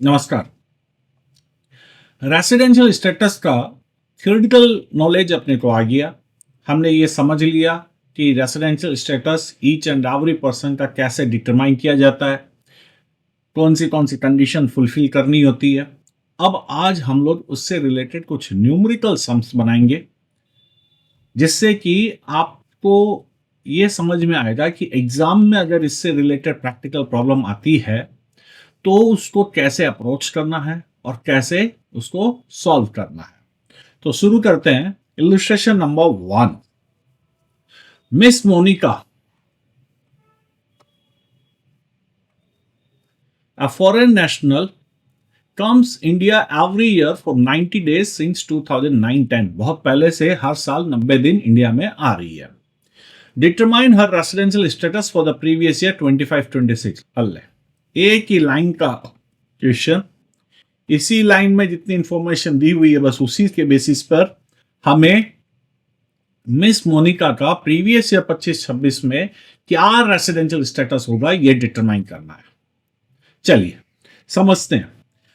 नमस्कार। Residential status का theoretical knowledge अपने को आ गया। हमने ये समझ लिया कि residential status each and every person का कैसे डिटरमाइन किया जाता है, कौन सी कंडीशन फुलफिल करनी होती है। अब आज हम लोग उससे रिलेटेड कुछ न्यूमेरिकल सम्स बनाएंगे, जिससे कि आपको ये समझ में आएगा कि एग्जाम में अगर इससे रिलेटेड प्रैक्टिकल प्रॉब्लम आती है तो उसको कैसे अप्रोच करना है और कैसे उसको सॉल्व करना है। तो शुरू करते हैं। Illustration number 1। Miss Monica, a foreign national, comes India every year for 90 days since 2009-10। बहुत पहले से हर साल 90 दिन इंडिया में आ रही है। Determine her residential status for the previous year 25-26। अल्ले एक ही लाइन का क्वेश्चन, इसी लाइन में जितनी इंफॉर्मेशन दी हुई है बस उसी के बेसिस पर हमें मिस मोनिका का प्रीवियस ईयर 25-26 में क्या रेसिडेंशियल स्टेटस होगा ये डिटरमाइन करना है। चलिए समझते हैं।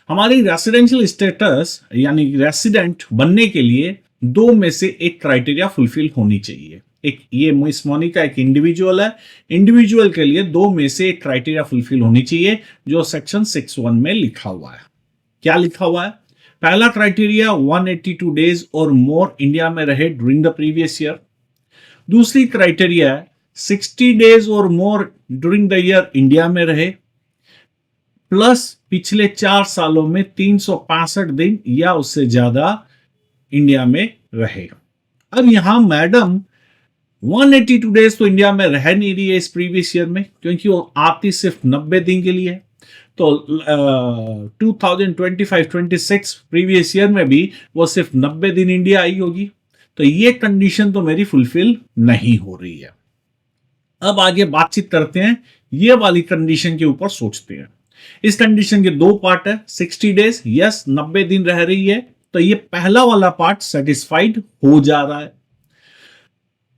हमारी रेसिडेंशियल स्टेटस यानी रेसिडेंट बनने के लिए दो में से एक क्राइटेरिया फुलफिल होनी चाहिए। एक ये मिस मोनिका एक इंडिविजुअल है, इंडिविजुअल के लिए दो में से एक क्राइटेरिया फुलफिल होनी चाहिए जो सेक्शन 6(1) में लिखा हुआ है। क्या लिखा हुआ है? पहला क्राइटेरिया 182 डेज और मोर इंडिया में रहे ड्यूरिंग द प्रीवियस ईयर। दूसरी क्राइटेरिया 60 डेज और मोर ड्यूरिंग द ईयर इंडिया में रहे, प्लस पिछले 4 सालों में 365 दिन या उससे ज्यादा इंडिया में रहे। अब यहां मैडम 182 डेज तो इंडिया में रह नहीं रही है इस प्रीवियस ईयर में, क्योंकि वो आती सिर्फ 90 दिन के लिए है। तो 2025-26 प्रीवियस ईयर में भी वो सिर्फ 90 दिन इंडिया आई होगी। तो ये कंडीशन तो मेरी फुलफिल नहीं हो रही है। अब आगे बातचीत करते हैं, ये वाली कंडीशन के ऊपर सोचते हैं। इस कंडीशन के दो पार्ट है। 60 डेज यस 90 दिन रह रही है, तो ये पहला वाला पार्ट सेटिस्फाइड हो जा रहा है।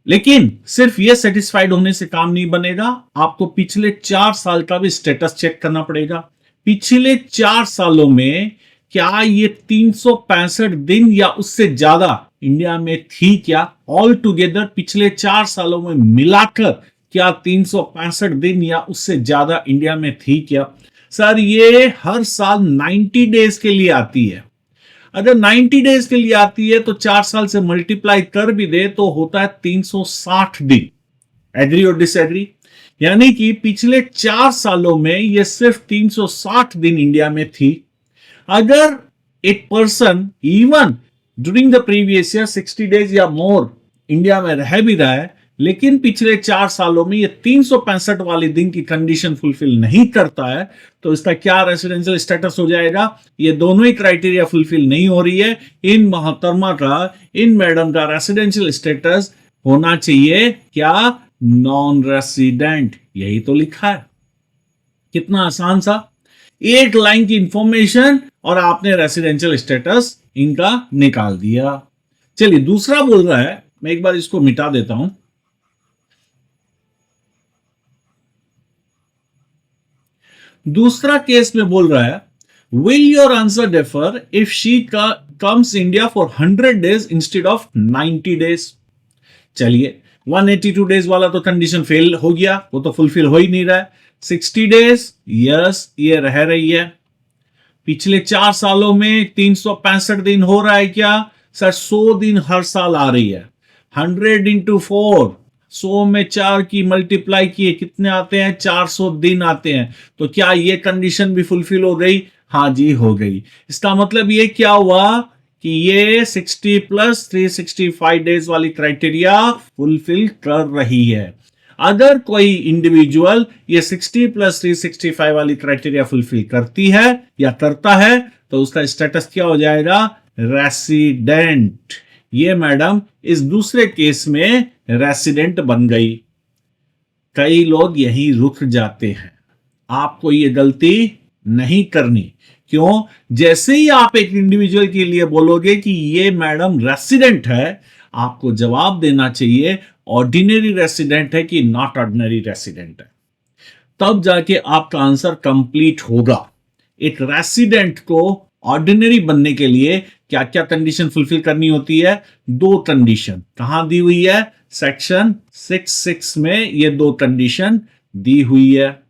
लेकिन सिर्फ ये सेटिस्फाइड होने से काम नहीं बनेगा, आपको पिछले 4 साल का भी स्टेटस चेक करना पड़ेगा। पिछले 4 सालों में क्या ये 365 दिन या उससे ज्यादा इंडिया में थी क्या? ऑल टुगेदर पिछले 4 सालों में मिलाकर क्या 365 दिन या उससे ज्यादा इंडिया में थी क्या? सर ये हर साल 90 डेज के लिए आती है। अगर 90 डेज के लिए आती है तो 4 साल से मल्टीप्लाई कर भी दे तो होता है 360 दिन। एग्री और डिसएग्री? यानी कि पिछले 4 सालों में ये सिर्फ 360 दिन इंडिया में थी। अगर एक person even during the previous year 60 days या मोर इंडिया में रह भी रहा है, लेकिन पिछले 4 सालों में ये 365 वाले दिन की कंडीशन फुलफिल नहीं करता है, तो इसका क्या रेसिडेंशियल स्टेटस हो जाएगा? ये दोनों ही क्राइटेरिया फुलफिल नहीं हो रही है। इन मोहतरमा का, इन मैडम का रेसिडेंशियल स्टेटस होना चाहिए क्या? Non resident. यही तो लिखा है। कितना आसान सा, एक लाइन की इंफॉर्मेशन और आपने रेसिडेंशियल स्टेटस इनका निकाल दिया। चलिए दूसरा बोल रहा है, मैं एक बार इसको मिटा देता हूं। दूसरा केस में बोल रहा है, will your answer differ if she comes India for 100 days instead of 90 days. चलिए 182 डेज वाला तो कंडीशन फेल हो गया, वो तो फुलफिल हो ही नहीं रहा है। 60 डेज यस ये रह रही है। पिछले 4 सालों में 365 दिन हो रहा है क्या? सर 100 दिन हर साल आ रही है। 100 इंटू 4, 100 में 4 की मल्टीप्लाई किए कितने आते हैं? 400 दिन आते हैं। तो क्या ये कंडीशन भी फुलफिल हो गई? हाँ जी हो गई। इसका मतलब ये क्या हुआ कि ये 60 प्लस 365 डेज वाली क्राइटेरिया फुलफिल कर रही है। अगर कोई इंडिविजुअल ये 60 प्लस 365 वाली क्राइटेरिया फुलफिल करती है या करता है तो उसका स्टेटस क्या हो जाएगा? रेसिडेंट। ये मैडम इस दूसरे केस में रेसिडेंट बन गई। कई लोग यहीं रुक जाते हैं। आपको ये गलती नहीं करनी। क्यों? जैसे ही आप एक इंडिविजुअल के लिए बोलोगे कि ये मैडम रेसिडेंट है, आपको जवाब देना चाहिए ऑर्डिनरी रेसिडेंट है कि नॉट ऑर्डिनरी रेसिडेंट है। तब जाके आपका आंसर कंप्लीट होगा। एक रेसिडेंट को ऑर्डिनरी बनने के लिए क्या क्या कंडीशन फुलफिल करनी होती है? 2 कंडीशन कहां दी हुई है? सेक्शन 66 में ये 2 कंडीशन दी हुई है।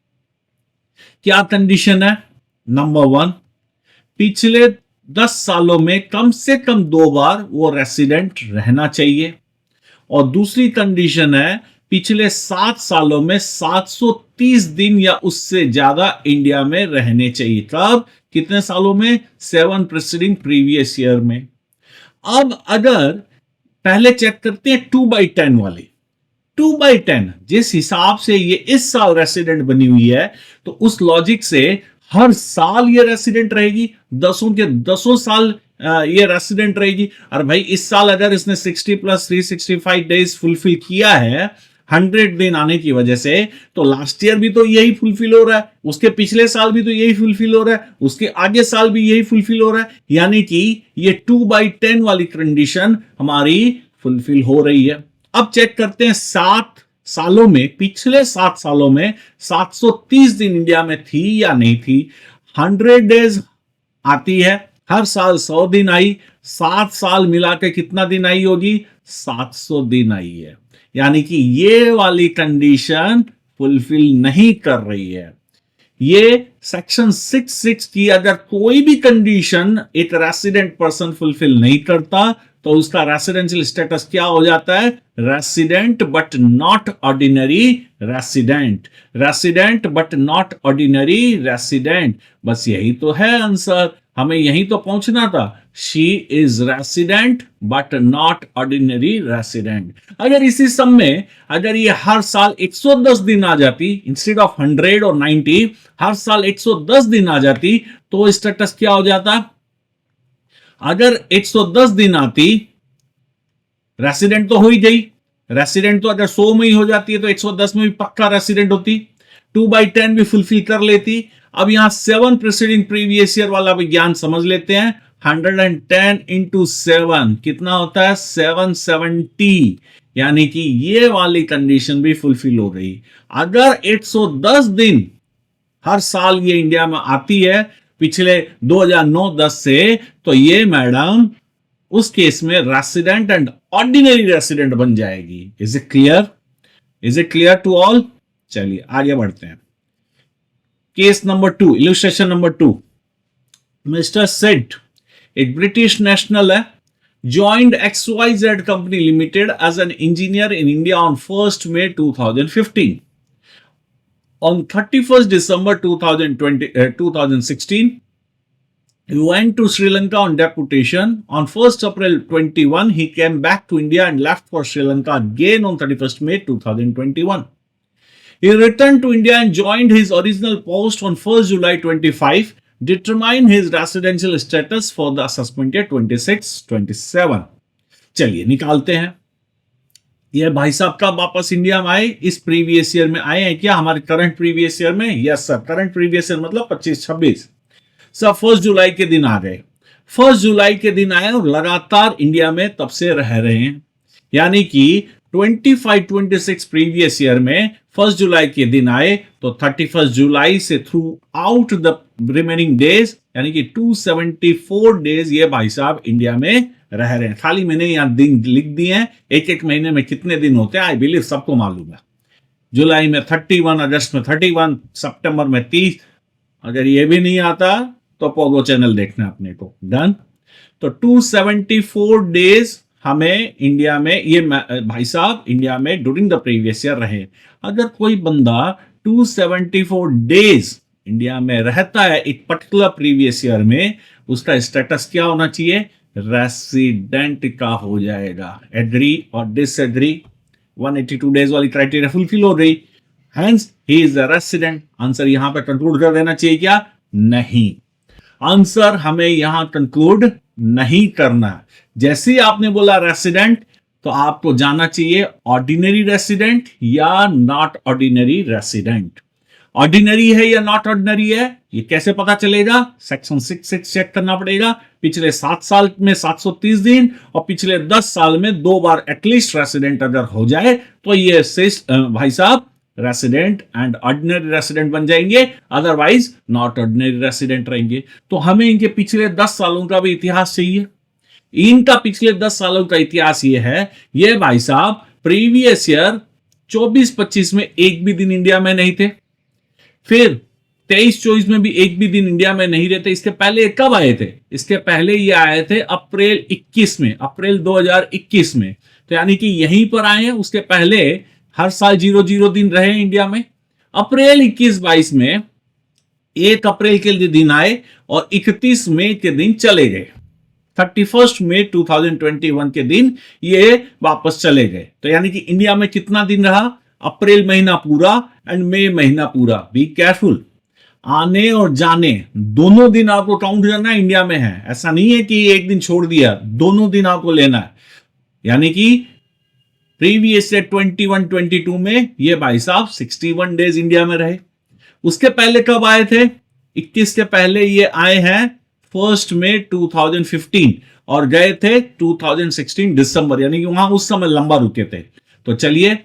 क्या कंडीशन है? नंबर 1, पिछले 10 सालों में कम से कम 2 बार वो रेसिडेंट रहना चाहिए। और दूसरी कंडीशन है, पिछले 7 सालों में 730 दिन या उससे ज्यादा इंडिया में रहने चाहिए। कब? कितने सालों में? 7 प्रीसीडिंग प्रीवियस ईयर में। अब अगर पहले चेक करते हैं 2/10 वाली, 2/10 जिस हिसाब से ये इस साल रेसिडेंट बनी हुई है, तो उस लॉजिक से हर साल ये रेसिडेंट रहेगी, दसों के दसों साल ये रेसिडेंट रहेगी। और भाई इस साल अगर इसने 60 + 365 डेज फुलफिल किया है 100 दिन आने की वजह से, तो लास्ट ईयर भी तो यही फुलफिल हो रहा है, उसके पिछले साल भी तो यही फुलफिल हो रहा है, उसके आगे साल भी यही फुलफिल हो रहा है। यानी कि ये 2/10 वाली कंडीशन हमारी फुलफिल हो रही है। अब चेक करते हैं 7 सालों में, पिछले 7 सालों में 730 दिन इंडिया में थी या नहीं थी। 100 डेज आती है, हर साल 100 दिन आई, 7 साल मिला के कितना दिन आई होगी? 700 दिन आई है। यानी कि ये वाली कंडीशन फुलफिल नहीं कर रही है। ये सेक्शन 66 की अगर कोई भी कंडीशन एक रेसिडेंट पर्सन फुलफिल नहीं करता, तो उसका रेसिडेंशियल स्टेटस क्या हो जाता है? Resident but not ordinary resident, resident but not ordinary resident. बस यही तो है आंसर, हमें यही तो पहुंचना था। She is resident but not ordinary resident. अगर इसी सम में अगर ये हर साल 110 दिन आ जाती, इंस्टेड ऑफ 100 और 90, हर साल 110 दिन आ जाती, तो स्टेटस क्या हो जाता? अगर 110 दिन आती, रेसिडेंट तो हो ही गई, रेसिडेंट तो अगर 100 में ही हो जाती है तो 110 में भी पक्का रेसिडेंट होती, 2/10 भी फुलफिल कर लेती। अब यहां 7 प्रीसीडिंग प्रीवियस ईयर वाला विज्ञान समझ लेते हैं। 110 × 7 कितना होता है? 770। यानी कि ये वाली कंडीशन भी फुलफिल हो गई। अगर 110 दिन हर साल ये इंडिया में आती है पिछले 2009-10 से, तो ये मैडम उस केस में रेसिडेंट एंड ऑर्डिनरी रेसिडेंट बन जाएगी। Is it clear? Is it clear to all? चलिए आगे बढ़ते हैं। Case number 2, illustration number 2। Mister सेड, एक ब्रिटिश नेशनल है, joined XYZ Company Limited as an engineer in India on 1st May 2015. On 31st December 2016, he went to Sri Lanka on deputation. On 1st April 21, he came back to India and left for Sri Lanka again on 31st May 2021. He returned to India and joined his original post on 1st July 25. Determine his residential status for the assessment year 26-27. चलिए निकालते हैं। ये भाई साहब कब वापस India में आए? इस प्रीवियस ईयर में आए हैं क्या? हमारे करंट प्रीवियस ईयर में? Yes sir, current previous year मतलब 25-26। सर 1 जुलाई के दिन आ गए, 1 जुलाई के दिन आए और लगातार इंडिया में तब से रह रहे हैं। यानी कि 25-26 प्रीवियस ईयर में 1 जुलाई के दिन आए, तो 31 जुलाई से through out the remaining days, यानी कि 274 डेज ये भाई साहब इंडिया में रह रहे हैं। खाली मैंने यहां दिन लिख दिए हैं, एक एक महीने में कितने दिन होते हैं, आई बिलीव सबको मालूम है। जुलाई में 31, अगस्त में 31, सितंबर में 30। अगर ये भी नहीं आता तो पोगो चैनल देखना अपने को। डन। तो 274 डेज हमें इंडिया में ये भाई साहब इंडिया में ड्यूरिंग द प्रीवियस ईयर रहे। अगर कोई बंदा 274 डेज इंडिया में रहता है एक पर्टिकुलर प्रीवियस ईयर में, उसका स्टेटस क्या होना चाहिए? रेसिडेंट का हो जाएगा। एग्री और डिसएग्री? 182 डेज वाली क्राइटेरिया फुलफिल हो गई, hence he is a resident. Answer यहां पर कंक्लूड कर देना चाहिए क्या? नहीं, आंसर हमें यहां कंक्लूड नहीं करना। जैसे ही आपने बोला रेसिडेंट, तो आपको जाना चाहिए ऑर्डिनरी रेसिडेंट या नॉट ऑर्डिनरी रेसिडेंट। ऑर्डिनरी है या नॉट ऑर्डिनरी है, ये कैसे पता चलेगा? सेक्शन 66 चेक करना पड़ेगा। पिछले 7 साल में 730 दिन और पिछले 10 साल में 2 बार एटलीस्ट रेसिडेंट अगर हो जाए, तो ये भाई साहब रेसिडेंट एंड ऑर्डिनरी रेसिडेंट बन जाएंगे, अदरवाइज नॉट ऑर्डिनरी रेसिडेंट रहेंगे। तो हमें इनके पिछले 10 सालों का भी इतिहास चाहिए। इनका पिछले 10 सालों का इतिहास ये है, ये भाई साहब प्रीवियस ईयर 24-25 में एक भी दिन इंडिया में नहीं थे, फिर 23-24 में भी एक भी दिन इंडिया में नहीं रहते। इसके पहले कब आए थे? इसके पहले ये आए थे अप्रैल 21 में, अप्रैल 2021 में। तो यानी कि यहीं पर आए हैं। उसके पहले हर साल 0-0 दिन रहे इंडिया में। अप्रैल 21-22 में 1 अप्रैल के दिन आए और 31 मई के दिन चले गए। 31 मई 2021 के दिन ये वापस चले गए। तो यानी कि इंडिया में कितना दिन रहा? अप्रैल महीना पूरा एंड मई महीना पूरा। बी केयरफुल, आने और जाने दोनों दिन आपको काउंट करना है इंडिया में है। ऐसा नहीं है कि एक दिन छोड़ दिया, दोनों दिन आपको लेना है। यानी कि प्रीवियस 21-22 में ये भाई साहब 61 डेज इंडिया में रहे। उसके पहले कब आए थे? 21 के पहले ये आए हैं 1 मई 2015 और गए थे 2016 दिसंबर, यानी कि वहां उस समय लंबा रुके थे। तो चलिए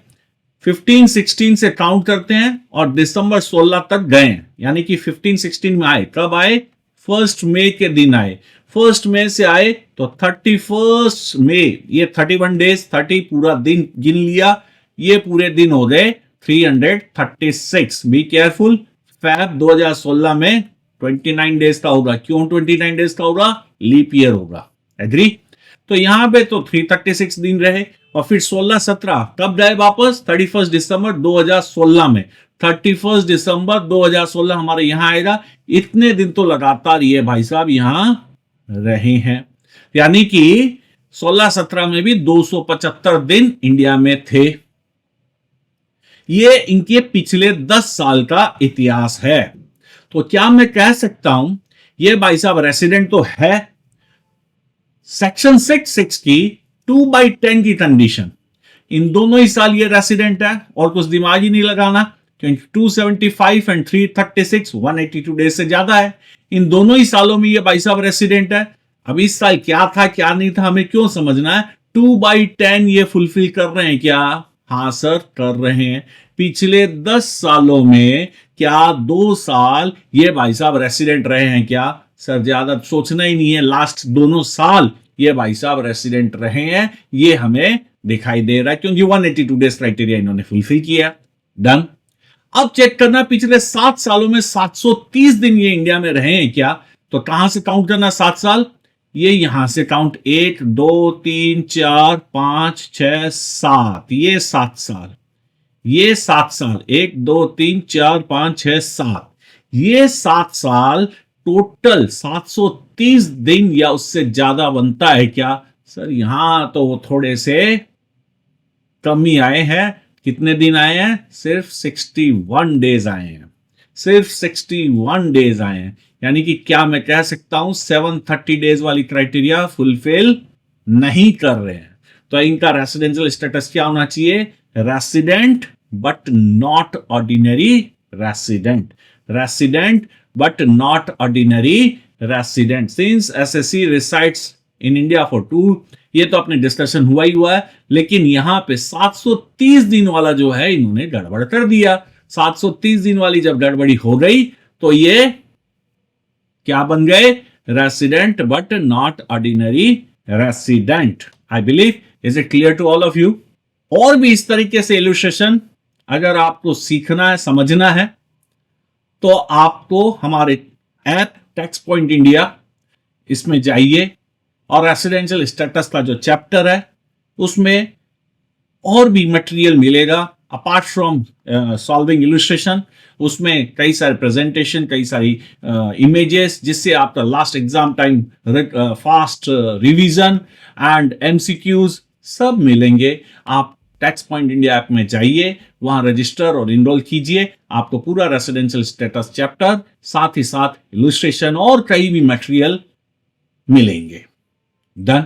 15-16 से काउंट करते हैं और दिसंबर 16 तक गए, यानी कि 15-16 में आए। कब आए? 1 मई के दिन आए। 1 मई से आए तो 31 मई, ये 31 डेज, 30 पूरा दिन गिन लिया, ये पूरे दिन हो गए 336। बी केयरफुल, फैब 2016 में 29 डेज का होगा। क्यों 29 डेज का होगा? लीप ईयर होगा। एग्री? तो यहां पे तो 336 दिन रहे और फिर 16-17 कब गए वापस? 31 दिसंबर 2016 में। 31 दिसंबर 2016 हमारे यहां आएगा। इतने दिन तो लगातार ये भाई साहब यहां रहे हैं, यानी कि 16-17 में भी 275 दिन इंडिया में थे। ये इनके पिछले 10 साल का इतिहास है। तो क्या मैं कह सकता हूं ये भाई साहब रेसिडेंट तो है? सेक्शन 6(6) की 2/10 की कंडीशन, इन दोनों ही साल ये रेसिडेंट है और कुछ दिमाग ही नहीं लगाना, क्योंकि 275 एंड 336 182 डेज से ज्यादा है। इन दोनों ही सालों में ये भाई साहब रेसिडेंट है। अब इस साल क्या था क्या नहीं था हमें क्यों समझना है? 2/10 ये फुलफिल कर रहे हैं क्या? हाँ सर, कर रहे हैं। पिछले 10 सालों में क्या 2 साल ये भाई साहब रेसिडेंट रहे हैं क्या? सर ज्यादा सोचना ही नहीं है, लास्ट दोनों साल ये भाई साहब रेसिडेंट रहे हैं, ये हमें दिखाई दे रहा है, क्योंकि 182 डेज क्राइटेरिया इन्होंने फुलफिल किया। डन। अब चेक करना पिछले 7 सालों में 730 दिन ये इंडिया में रहे हैं क्या? तो कहां से काउंट करना 7 साल? ये यहां से काउंट, 1 2 3 4 5 6 7, ये 7 साल, ये 7 साल, 1 2 3 4 5 6 7, ये 7 साल टोटल 730 दिन या उससे ज्यादा बनता है क्या? सर यहां तो थोड़े से कम ही आए हैं। कितने दिन आए हैं? सिर्फ 61 डेज आए हैं, सिर्फ 61 डेज आए हैं। यानी कि क्या मैं कह सकता हूं 730 डेज वाली क्राइटेरिया फुलफिल नहीं कर रहे हैं। तो इनका रेसिडेंशियल स्टेटस क्या होना चाहिए? Resident but not ordinary resident, resident but not ordinary resident. Since SSC resides in India for 2, ये तो अपने डिस्कशन हुआ ही हुआ है, लेकिन यहां पे 730 दिन वाला जो है इन्होंने गड़बड़ कर दिया। 730 दिन वाली जब गड़बड़ी हो गई तो ये क्या बन गए? Resident but not ordinary resident. I believe, is it clear to all of you? और भी इस तरीके से इलस्ट्रेशन अगर आपको सीखना है, समझना है, तो आपको हमारे ऐप टैक्स पॉइंट इंडिया, इसमें जाइए और रेसिडेंशियल स्टेटस का जो चैप्टर है उसमें और भी मटेरियल मिलेगा अपार्ट फ्रॉम सॉल्विंग इलस्ट्रेशन। उसमें कई सारे प्रेजेंटेशन, कई सारी इमेजेस, जिससे आपका last exam time fast revision and MCQs सब मिलेंगे। आप टैक्स पॉइंट इंडिया ऐप में जाइए, वहां रजिस्टर और इनरोल कीजिए, आपको पूरा रेसिडेंशियल स्टेटस चैप्टर, साथ ही साथ इलस्ट्रेशन और कई भी मटेरियल मिलेंगे। डन।